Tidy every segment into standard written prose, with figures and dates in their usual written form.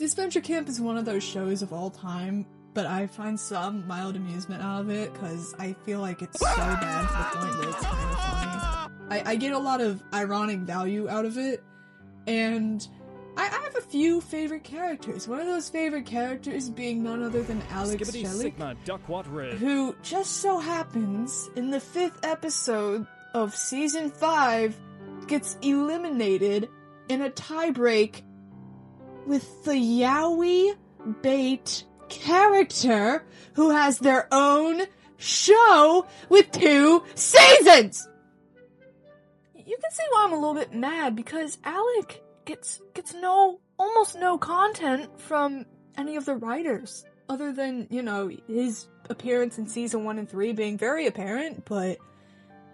Disventure Camp is one of those shows of all time, but I find some mild amusement out of it, because I feel like it's so bad to the point that it's kind of funny. I get a lot of ironic value out of it, and I have a few favorite characters. One of those favorite characters being none other than Alex Shelley, who just so happens, in the 5th episode of Season 5, gets eliminated in a tiebreak with the Yowie Bait character, who has their own show with 2 seasons! You can see why I'm a little bit mad, because Alec gets almost no content from any of the writers, other than, you know, his appearance in season 1 and 3 being very apparent, but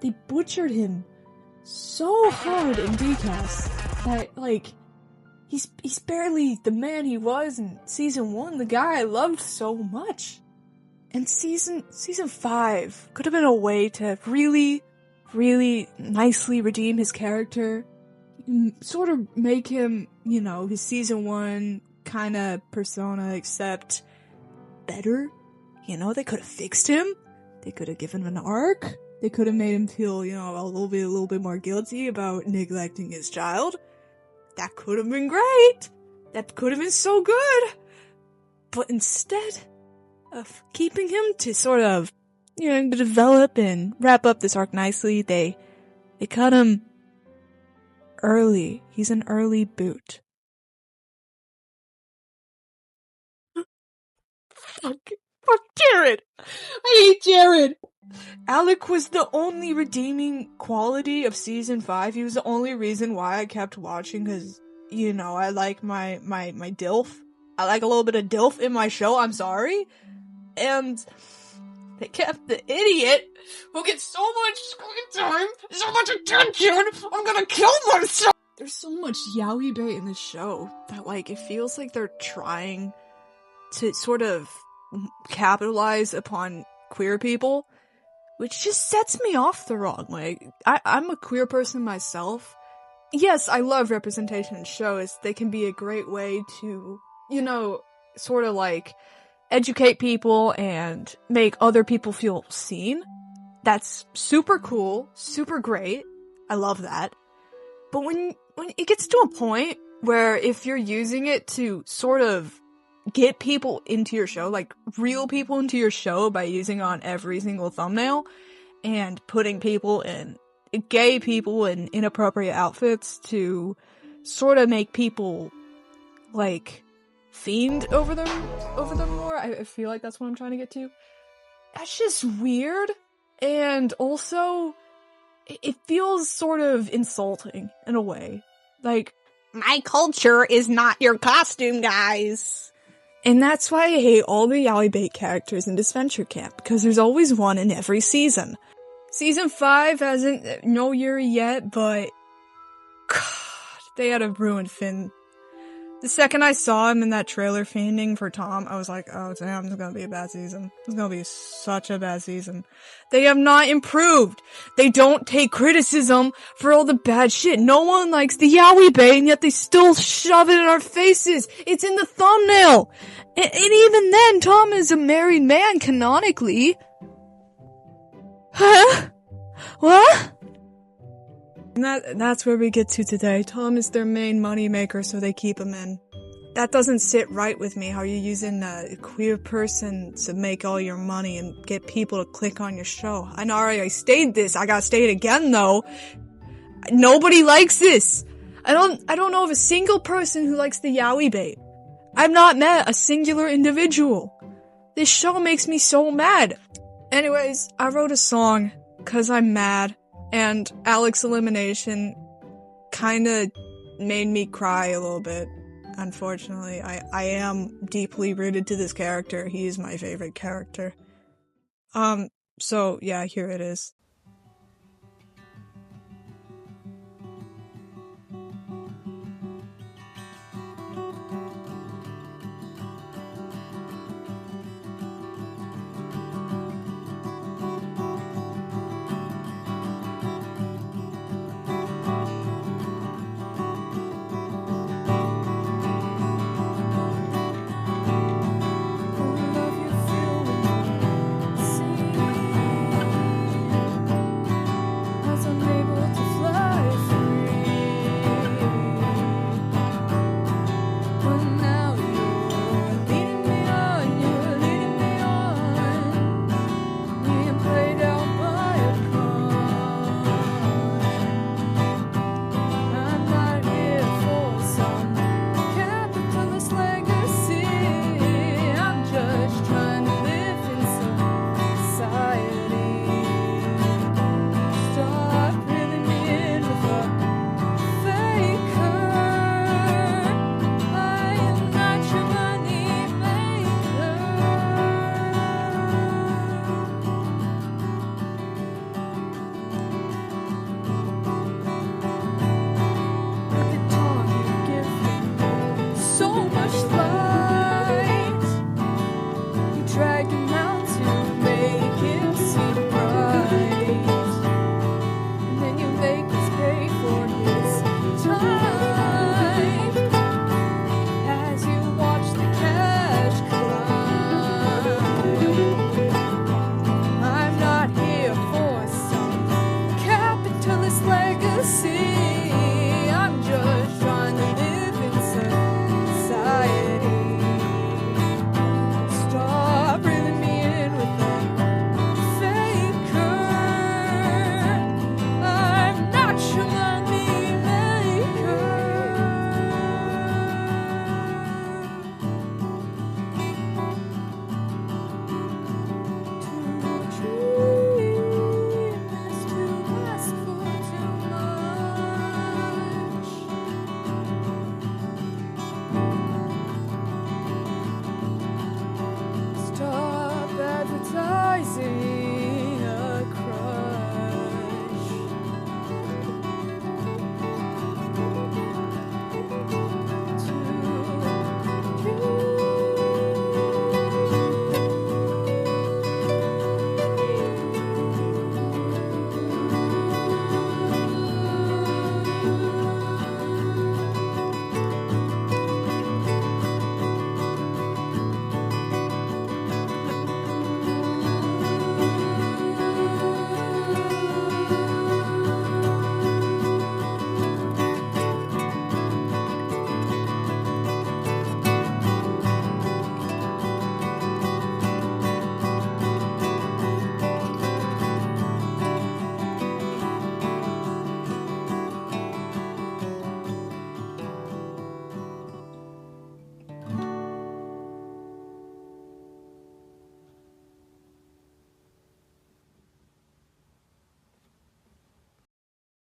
they butchered him so hard in DCAS that, like, he's barely the man he was in season 1, the guy I loved so much. And season 5 could have been a way to really, really nicely redeem his character, sort of make him, you know, his season 1 kind of persona, except better. You know, they could have fixed him. They could have given him an arc. They could have made him feel, you know, a little bit more guilty about neglecting his child. That could have been great. That could have been so good. But instead of keeping him to sort of, you know, develop and wrap up this arc nicely, they cut him early. He's an early boot. Fuck Jared! I hate Jared! Alec was the only redeeming quality of season 5. He was the only reason why I kept watching, because, you know, I like my DILF. I like a little bit of DILF in my show, I'm sorry. And they kept the idiot who gets so much screen time, so much attention, I'm gonna kill myself! There's so much yaoi bait in this show that, like, it feels like they're trying to sort of capitalize upon queer people, which just sets me off the wrong way. I'm a queer person myself. Yes, I love representation in shows. They can be a great way to, you know, sort of like educate people and make other people feel seen. That's super cool, super great. I love that. But when it gets to a point where if you're using it to sort of get people into your show, like real people into your show by using on every single thumbnail and putting people in, gay people in inappropriate outfits to sort of make people like fiend over them more. I feel like that's what I'm trying to get to. That's just weird. And also it feels sort of insulting in a way. Like, my culture is not your costume, guys. And that's why I hate all the yaoi bait characters in Disventure Camp, because there's always one in every season. Season 5 hasn't, no Yuri yet, but God, they had to ruin Finn. The second I saw him in that trailer fiending for Tom, I was like, oh damn, this is gonna be a bad season. This is gonna be such a bad season. They have not improved. They don't take criticism for all the bad shit. No one likes the yaoi bait, and yet they still shove it in our faces. It's in the thumbnail. And even then, Tom is a married man, canonically. Huh? What? And that's where we get to today. Tom is their main money maker, so they keep him in. That doesn't sit right with me, how you're using a queer person to make all your money and get people to click on your show. I know I stated this, I gotta state it again though. Nobody likes this. I don't know of a single person who likes the yaoi bait. I've not met a singular individual. This show makes me so mad. Anyways, I wrote a song, 'cause I'm mad. And Alex's elimination kinda made me cry a little bit, unfortunately. I am deeply rooted to this character. He is my favorite character. So yeah, here it is. so